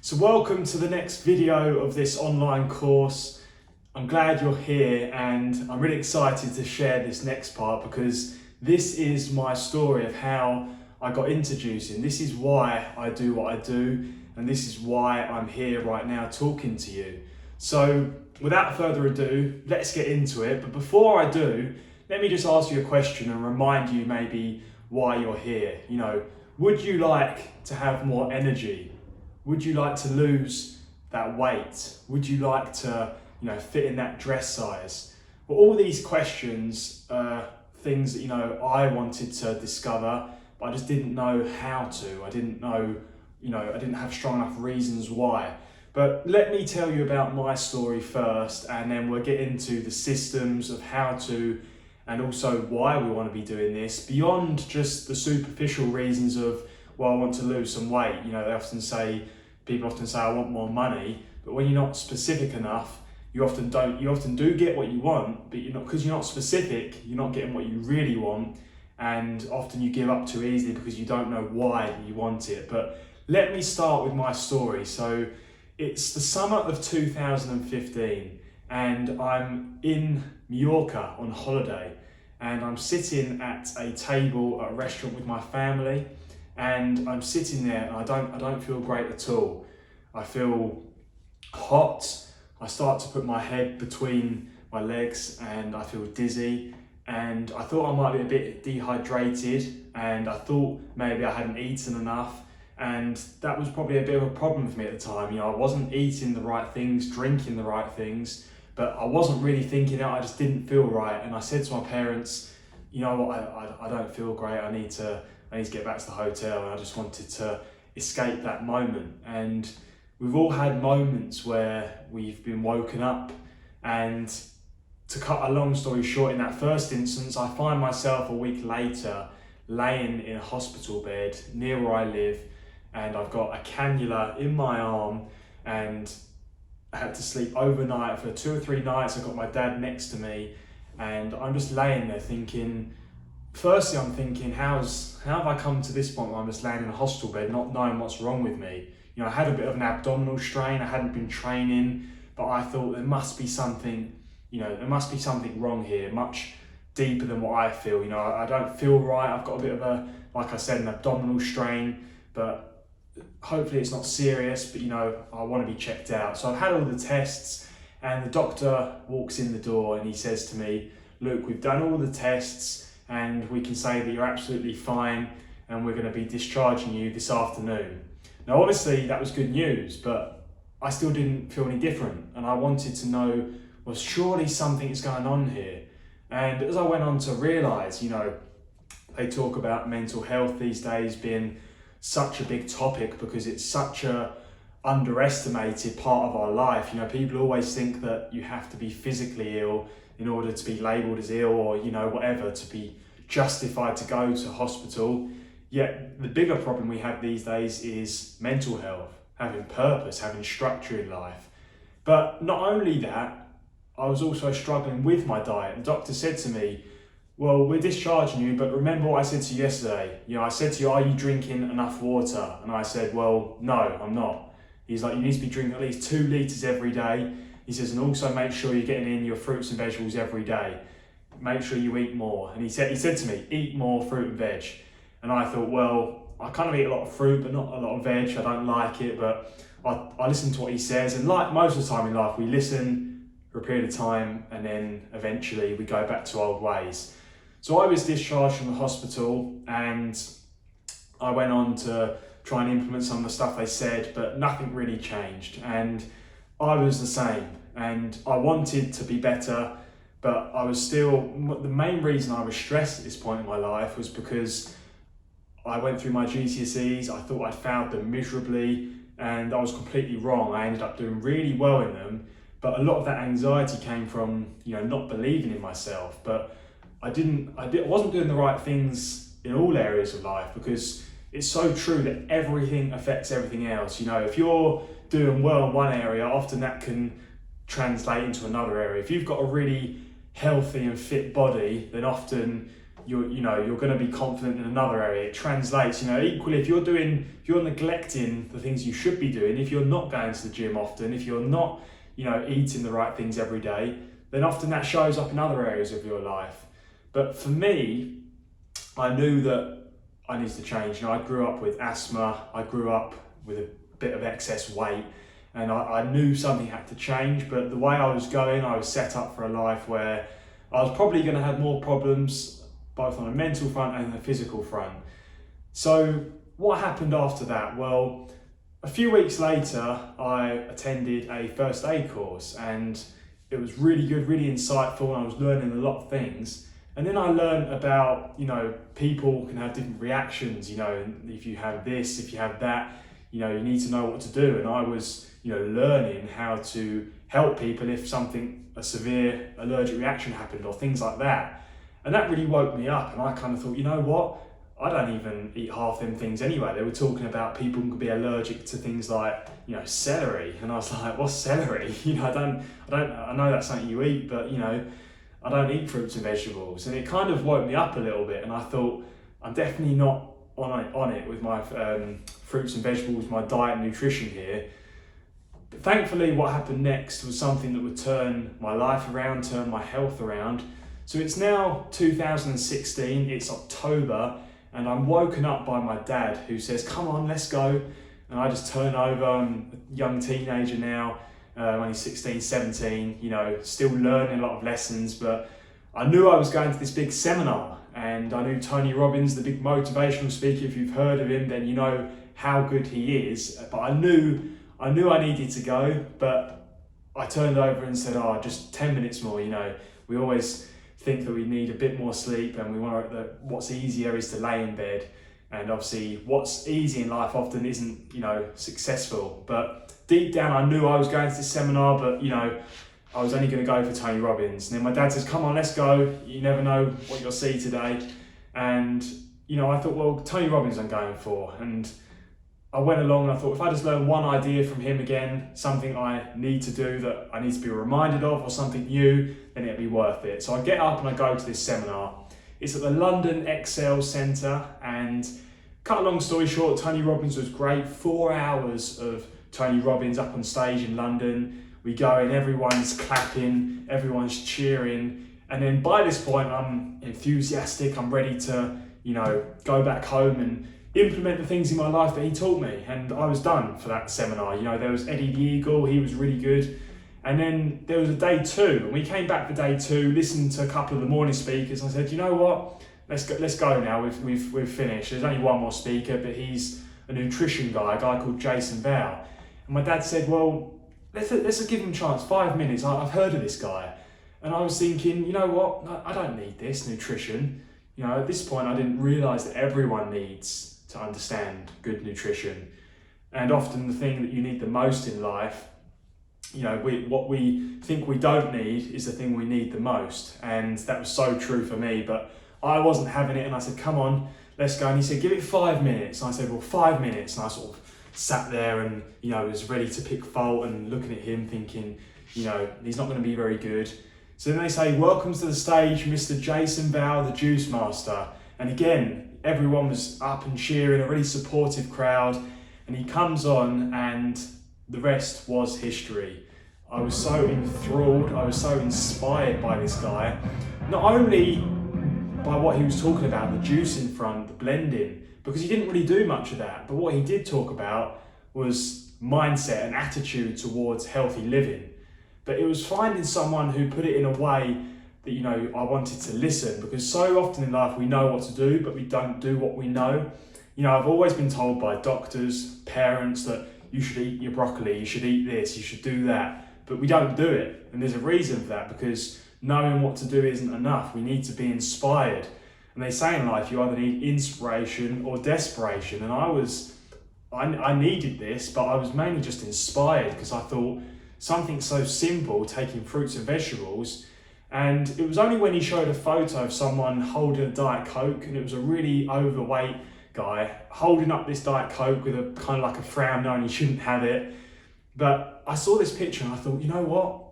So welcome to the next video of this online course. I'm glad you're here and I'm really excited to share this next part because this is my story of how I got into juicing. This is why I do what I do and this is why I'm here right now talking to you. So without further ado, let's get into it. But before I do, let me just ask you a question and remind you maybe why you're here. Would you like to have more energy? Would you like to lose that weight? Would you like to, fit in that dress size? Well, all these questions are things that, I wanted to discover, but I just didn't know how to. I didn't know, I didn't have strong enough reasons why. But let me tell you about my story first, and then we'll get into the systems of how to, and also why we want to be doing this, beyond just the superficial reasons of, well, I want to lose some weight. People often say, I want more money, but when you're not specific enough, you often do get what you want, but because you're not specific, you're not getting what you really want, and often you give up too easily because you don't know why you want it. But let me start with my story. So it's the summer of 2015, and I'm in Mallorca on holiday, and I'm sitting at a table at a restaurant with my family, and I'm sitting there and I don't feel great at all. I feel hot. I start to put my head between my legs and I feel dizzy, and I thought I might be a bit dehydrated, and I thought maybe I hadn't eaten enough, and that was probably a bit of a problem for me at the time. I wasn't eating the right things, drinking the right things, but I wasn't really thinking out. I just didn't feel right, and I said to my parents, you know what, I don't feel great. I need to get back to the hotel, and I just wanted to escape that moment. And we've all had moments where we've been woken up, and to cut a long story short, in that first instance, I find myself a week later laying in a hospital bed near where I live, and I've got a cannula in my arm, and I had to sleep overnight for 2 or 3 nights. I've got my dad next to me, and I'm just laying there thinking, firstly, I'm thinking, how have I come to this point where I'm just laying in a hospital bed, not knowing what's wrong with me? I had a bit of an abdominal strain. I hadn't been training, but I thought there must be something, wrong here, much deeper than what I feel. I don't feel right. I've got a bit of like I said, an abdominal strain, but hopefully it's not serious, but I want to be checked out. So I've had all the tests, and the doctor walks in the door and he says to me, look, we've done all the tests, and we can say that you're absolutely fine, and we're going to be discharging you this afternoon. Now, obviously that was good news, but I still didn't feel any different, and I wanted to know, well, surely something is going on here. And as I went on to realise, they talk about mental health these days being such a big topic because it's such a underestimated part of our life. People always think that you have to be physically ill in order to be labelled as ill, or whatever, to be justified to go to hospital. Yet the bigger problem we have these days is mental health, having purpose, having structure in life. But not only that, I was also struggling with my diet. The doctor said to me, well, we're discharging you, but remember what I said to you yesterday. I said to you, are you drinking enough water? And I said, well, no, I'm not. He's like, you need to be drinking at least 2 litres every day. He says, and also make sure you're getting in your fruits and vegetables every day. Make sure you eat more. And he said to me, eat more fruit and veg. And I thought, well, I kind of eat a lot of fruit, but not a lot of veg. I don't like it, but I listen to what he says. And like most of the time in life, we listen for a period of time, and then eventually we go back to old ways. So I was discharged from the hospital, and I went on to try and implement some of the stuff they said, but nothing really changed. And I was the same, and I wanted to be better, but I was still, the main reason I was stressed at this point in my life was because I went through my GCSEs, I thought I'd failed them miserably, and I was completely wrong. I ended up doing really well in them, but a lot of that anxiety came from, not believing in myself. But I wasn't doing the right things in all areas of life, because it's so true that everything affects everything else. If you're doing well in one area, often that can translate into another area. If you've got a really healthy and fit body, then often you're going to be confident in another area. It translates, equally if you're neglecting the things you should be doing, if you're not going to the gym often, if you're not, eating the right things every day, then often that shows up in other areas of your life. But for me, I knew that I needed to change. I grew up with asthma, I grew up with a bit of excess weight, and I knew something had to change, but the way I was going, I was set up for a life where I was probably going to have more problems, both on a mental front and a physical front. So what happened after that? Well, a few weeks later, I attended a first aid course, and it was really good, really insightful, and I was learning a lot of things. And then I learned about, people can have different reactions, if you have this, if you have that, you need to know what to do. And I was, learning how to help people if a severe allergic reaction happened or things like that. And that really woke me up, and I kind of thought, you know what? I don't even eat half them things anyway. They were talking about people can be allergic to things like, celery. And I was like, what's celery? I know that's something you eat, but I don't eat fruits and vegetables. And it kind of woke me up a little bit, and I thought, I'm definitely not on it with my fruits and vegetables, my diet and nutrition here. But thankfully, what happened next was something that would turn my life around, turn my health around. So it's now 2016, it's October, and I'm woken up by my dad who says, come on, let's go. And I just turn over, I'm a young teenager now, when he's 16, 17, still learning a lot of lessons, but I knew I was going to this big seminar, and I knew Tony Robbins, the big motivational speaker. If you've heard of him, then you know how good he is. But I knew I needed to go, but I turned over and said, just 10 minutes more. We always think that we need a bit more sleep, and we want that what's easier is to lay in bed. And obviously what's easy in life often isn't, successful. But deep down, I knew I was going to this seminar, but, I was only going to go for Tony Robbins. And then my dad says, come on, let's go. You never know what you'll see today. And, I thought, well, Tony Robbins I'm going for. And I went along and I thought, if I just learn one idea from him again, something I need to do that I need to be reminded of, or something new, then it'll be worth it. So I get up and I go to this seminar. It's at the London Excel Centre, and cut a long story short, Tony Robbins was great. 4 hours of Tony Robbins up on stage in London. We go in, everyone's clapping, everyone's cheering. And then by this point, I'm enthusiastic. I'm ready to, go back home and implement the things in my life that he taught me. And I was done for that seminar. There was Eddie the Eagle, he was really good. And then there was a day 2, and we came back for day 2, listened to a couple of the morning speakers, and I said, you know what? Let's go now. We've finished. There's only one more speaker, but he's a nutrition guy, a guy called Jason Val. And my dad said, well, let's give him a chance. 5 minutes. I've heard of this guy. And I was thinking, you know what? No, I don't need this nutrition. At this point, I didn't realise that everyone needs to understand good nutrition. And often the thing that you need the most in life, what we think we don't need is the thing we need the most. And that was so true for me, but I wasn't having it. And I said, come on, let's go. And he said, give it 5 minutes. And I said, well, 5 minutes. And I sort of sat there and, was ready to pick fault and looking at him thinking, he's not going to be very good. So then they say, welcome to the stage, Mr. Jason Val, the Juice Master. And again, everyone was up and cheering, a really supportive crowd. And he comes on, and the rest was history. I was so enthralled, I was so inspired by this guy. Not only by what he was talking about, the juice in front, the blending, because he didn't really do much of that. But what he did talk about was mindset and attitude towards healthy living. But it was finding someone who put it in a way that, I wanted to listen, because so often in life we know what to do, but we don't do what we know. I've always been told by doctors, parents, that you should eat your broccoli, you should eat this, you should do that, but we don't do it. And there's a reason for that, because knowing what to do isn't enough. We need to be inspired. And they say in life, you either need inspiration or desperation. And I needed this, but I was mainly just inspired, because I thought something so simple, taking fruits and vegetables. And it was only when he showed a photo of someone holding a Diet Coke, and it was a really overweight guy holding up this Diet Coke with a kind of like a frown knowing he shouldn't have it. But I saw this picture and I thought, you know what?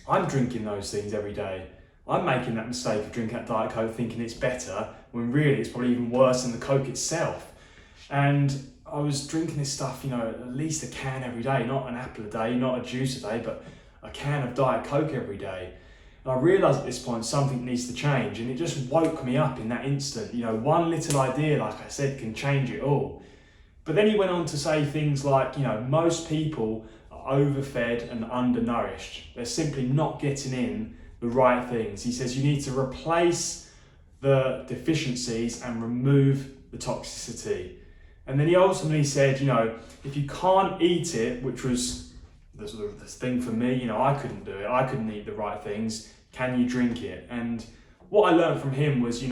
I'm drinking those things every day. I'm making that mistake of drinking that Diet Coke thinking it's better. when really it's probably even worse than the Coke itself. And I was drinking this stuff, at least a can every day, not an apple a day, not a juice a day, but a can of Diet Coke every day. And I realised at this point something needs to change, and it just woke me up in that instant. One little idea, like I said, can change it all. But then he went on to say things like, most people are overfed and undernourished. They're simply not getting in the right things. He says you need to replace the deficiencies and remove the toxicity. And then he ultimately said, if you can't eat it, which was the thing for me, I couldn't do it. I couldn't eat the right things. Can you drink it? And what I learned from him was,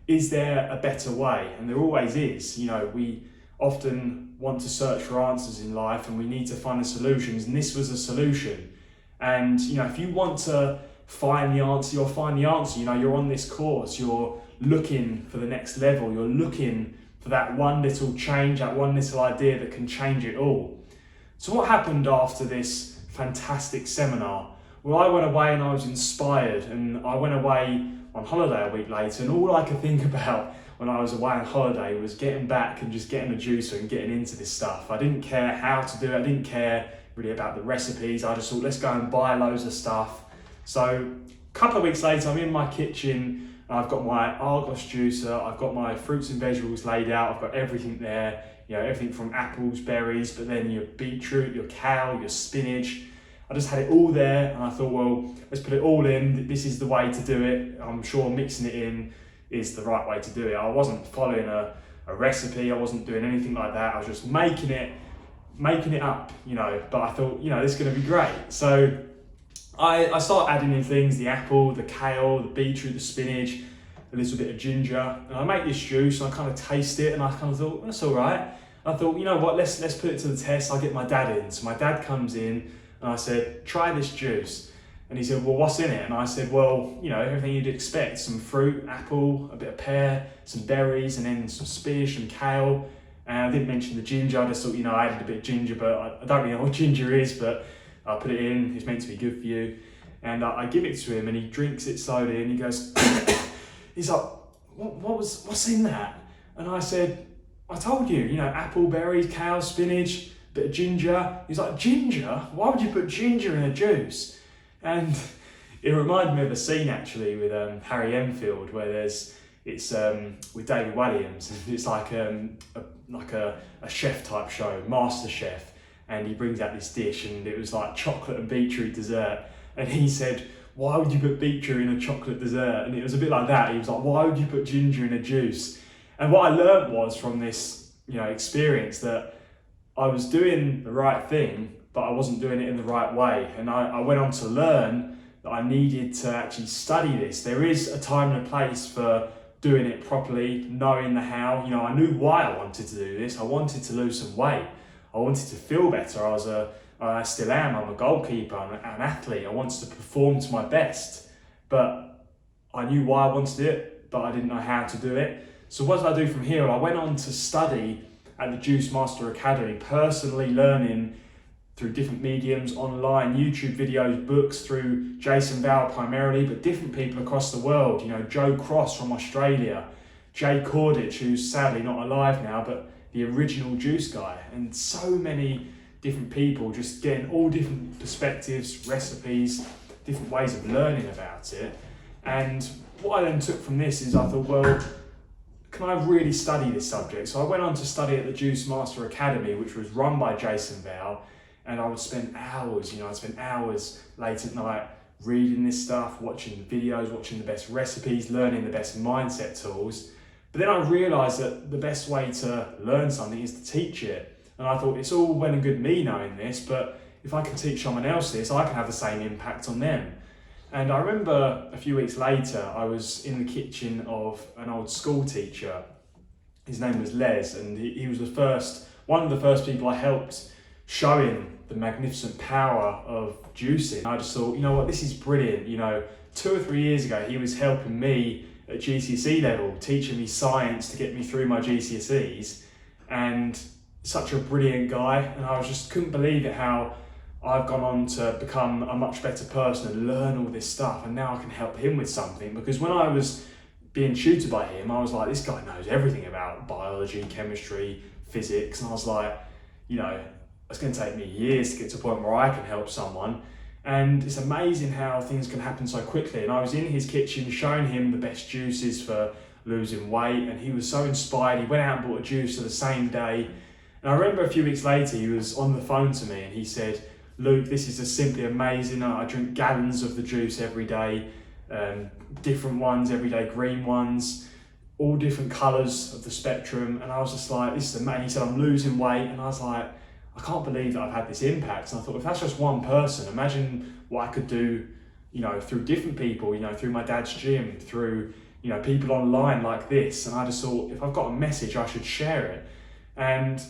is there a better way? And there always is. We often want to search for answers in life, and we need to find the solutions. And this was a solution. And, if you want to find the answer, you'll find the answer. You're on this course, you're looking for the next level, you're looking for that one little change, that one little idea that can change it all. So what happened after this fantastic seminar? Well, I went away and I was inspired, and I went away on holiday a week later, and all I could think about when I was away on holiday was getting back and just getting a juicer and getting into this stuff. I didn't care how to do it, I didn't care really about the recipes. I just thought, let's go and buy loads of stuff. So a couple of weeks later, I'm in my kitchen, and I've got my Argos juicer, I've got my fruits and vegetables laid out, I've got everything there, everything from apples, berries, but then your beetroot, your kale, your spinach. I just had it all there, and I thought, well, let's put it all in. This is the way to do it. I'm sure mixing it in is the right way to do it. I wasn't following a recipe, I wasn't doing anything like that. I was just making it up, but I thought, this is gonna be great. So I started adding in things, the apple, the kale, the beetroot, the spinach, a little bit of ginger, and I make this juice, and I kind of taste it, and I kind of thought, that's all right. And I thought, let's put it to the test. I'll get my dad in. So my dad comes in, and I said, try this juice. And he said, well, what's in it? And I said, well, everything you'd expect, some fruit, apple, a bit of pear, some berries, and then some spinach and kale. And I didn't mention the ginger. I just thought, I added a bit of ginger, but I don't really know what ginger is, but I put it in. It's meant to be good for you. And I give it to him, and he drinks it slowly, and he goes, he's like, what's in that? And I said, I told you, apple, berries, kale, spinach, bit of ginger. He's like, ginger? Why would you put ginger in a juice? And it reminded me of a scene actually with Harry Enfield, where it's with David Walliams. It's like a chef type show, Master Chef, and he brings out this dish, and it was like chocolate and beetroot dessert. And he said, why would you put beetroot in a chocolate dessert? And it was a bit like that. He was like, why would you put ginger in a juice? And what I learned was from this, experience, that I was doing the right thing, but I wasn't doing it in the right way. And I went on to learn that I needed to actually study this. There is a time and a place for doing it properly, knowing the how. I knew why I wanted to do this. I wanted to lose some weight. I wanted to feel better. I still am. I'm a goalkeeper. I'm an athlete. I wanted to perform to my best. But I knew why I wanted to do it, but I didn't know how to do it. So what did I do from here? I went on to study at the Juice Master Academy, personally learning through different mediums, online, YouTube videos, books, through Jason Val primarily, but different people across the world. Joe Cross from Australia, Jay Cordich, who's sadly not alive now, but the original juice guy, and so many different people just getting all different perspectives, recipes, different ways of learning about it. And what I then took from this is I thought, well, can I really study this subject? So I went on to study at the Juice Master Academy, which was run by Jason Val, and I would spend hours, I'd spend hours late at night reading this stuff, watching videos, watching the best recipes, learning the best mindset tools. But then I realised that the best way to learn something is to teach it. And I thought, it's all well and good me knowing this, but if I can teach someone else this, I can have the same impact on them. And I remember a few weeks later, I was in the kitchen of an old school teacher. His name was Les, and he was one of the first people I helped showing the magnificent power of juicing. I just thought, what, this is brilliant. 2 or 3 years ago, he was helping me at GCSE level, teaching me science to get me through my GCSEs, and such a brilliant guy. And I just couldn't believe it, how I've gone on to become a much better person and learn all this stuff, and now I can help him with something. Because when I was being tutored by him, I was like, this guy knows everything about biology, chemistry, physics. And I was like, you know, it's going to take me years to get to a point where I can help someone. And it's amazing how things can happen so quickly. And I was in his kitchen showing him the best juices for losing weight, and he was so inspired. He went out and bought a juice the same day. And I remember a few weeks later, he was on the phone to me and he said, Luke, this is just simply amazing. I drink gallons of the juice every day, different ones every day, green ones, all different colours of the spectrum. And I was just like, this is amazing. He said, I'm losing weight. And I was like, I can't believe that I've had this impact. And I thought, if that's just one person, imagine what I could do, you know, through different people, you know, through my dad's gym, through, you know, people online like this. And I just thought, if I've got a message, I should share it. And,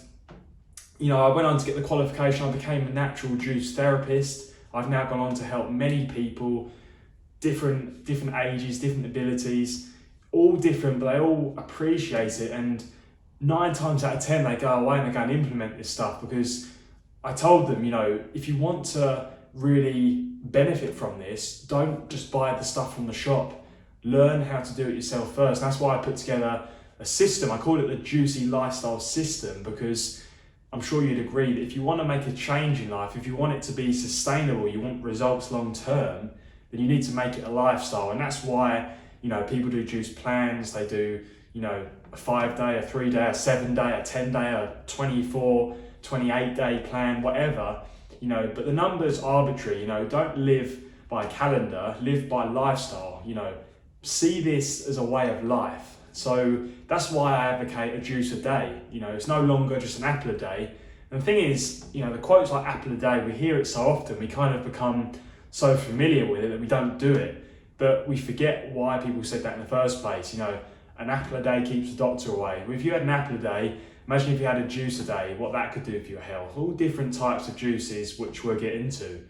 you know, I went on to get the qualification. I became a natural juice therapist. I've now gone on to help many people, different ages, different abilities, all different, but they all appreciate it. And 9 times out of 10, they go away and they go and implement this stuff, because I told them, you know, if you want to really benefit from this, don't just buy the stuff from the shop. Learn how to do it yourself first. And that's why I put together a system. I call it the Juicy Lifestyle System, because I'm sure you'd agree that if you want to make a change in life, if you want it to be sustainable, you want results long term, then you need to make it a lifestyle. And that's why, you know, people do juice plans. They do, you know, a 5-day, a 3-day, a 7-day, a 10-day, a 24, 28-day plan, whatever, you know, but the number's arbitrary. You know, don't live by a calendar, live by lifestyle. You know, see this as a way of life. So that's why I advocate a juice a day. You know, it's no longer just an apple a day. And the thing is, you know, the quotes like apple a day, we hear it so often, we kind of become so familiar with it that we don't do it. But we forget why people said that in the first place. You know, an apple a day keeps the doctor away. Well, if you had an apple a day, imagine if you had a juice a day, what that could do for your health. All different types of juices, which we'll get into.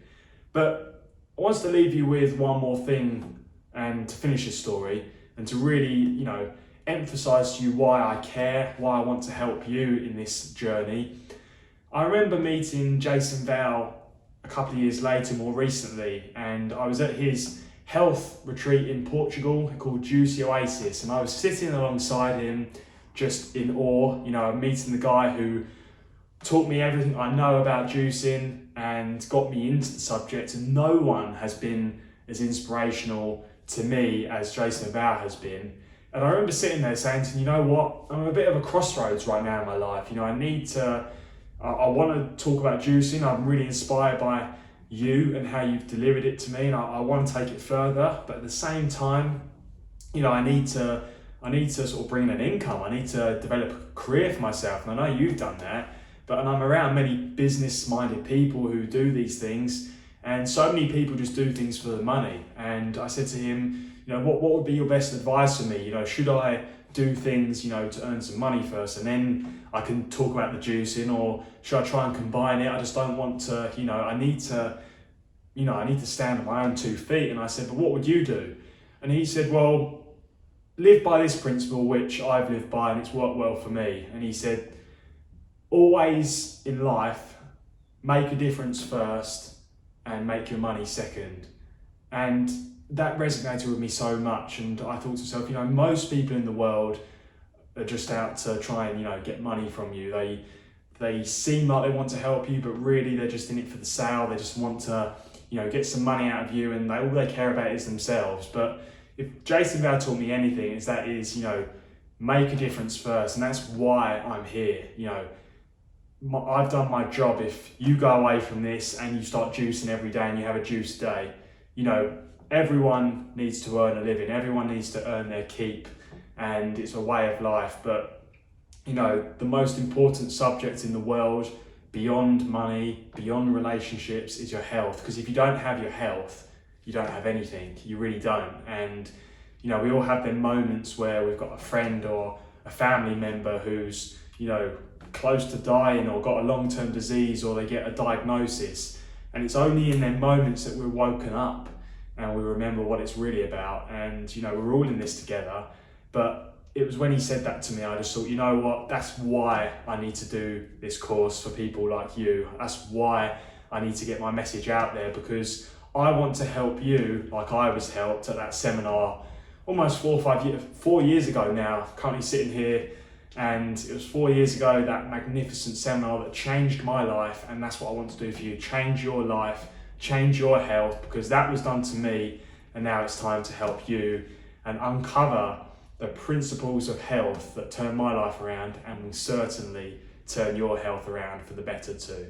But I want to leave you with one more thing, and to finish this story, and to really, you know, emphasize to you why I care, why I want to help you in this journey. I remember meeting Jason Val a couple of years later, more recently, and I was at his health retreat in Portugal called Juicy Oasis, and I was sitting alongside him just in awe. You know, meeting the guy who taught me everything I know about juicing and got me into the subject, and no one has been as inspirational to me as Jason Val has been. And I remember sitting there saying to him, you know what, I'm at a bit of a crossroads right now in my life. You know, I want to talk about juicing. I'm really inspired by you and how you've delivered it to me, and I want to take it further. But at the same time, you know, I need to sort of bring in an income. I need to develop a career for myself. And I know you've done that, and I'm around many business-minded people who do these things, and so many people just do things for the money. And I said to him, you know, what would be your best advice for me? You know, should I do things, you know, to earn some money first and then I can talk about the juicing, or should I try and combine it? I just don't want to, you know, I need to stand on my own 2 feet. And I said, but what would you do? And he said, well, live by this principle, which I've lived by and it's worked well for me. And he said, always in life, make a difference first and make your money second. And that resonated with me so much. And I thought to myself, you know, most people in the world are just out to try and, you know, get money from you. They seem like they want to help you, but really they're just in it for the sale. They just want to, you know, get some money out of you, and all they care about is themselves. But if Jason Val taught me anything, is, you know, make a difference first. And that's why I'm here. You know, I've done my job. If you go away from this and you start juicing every day and you have a juice day, you know, everyone needs to earn a living. Everyone needs to earn their keep, and it's a way of life. But, you know, the most important subject in the world, beyond money, beyond relationships, is your health. Because if you don't have your health, you don't have anything. You really don't. And, you know, we all have them moments where we've got a friend or a family member who's, you know, close to dying, or got a long-term disease, or they get a diagnosis. And it's only in them moments that we're woken up and we remember what it's really about. And, you know, we're all in this together. But it was when he said that to me, I just thought, you know what, that's why I need to do this course for people like you. That's why I need to get my message out there, because I want to help you like I was helped at that seminar almost 4 years ago now, currently sitting here, and it was 4 years ago, that magnificent seminar that changed my life, and that's what I want to do for you. Change your life, change your health, because that was done to me, and now it's time to help you and uncover the principles of health that turned my life around and will certainly turn your health around for the better too.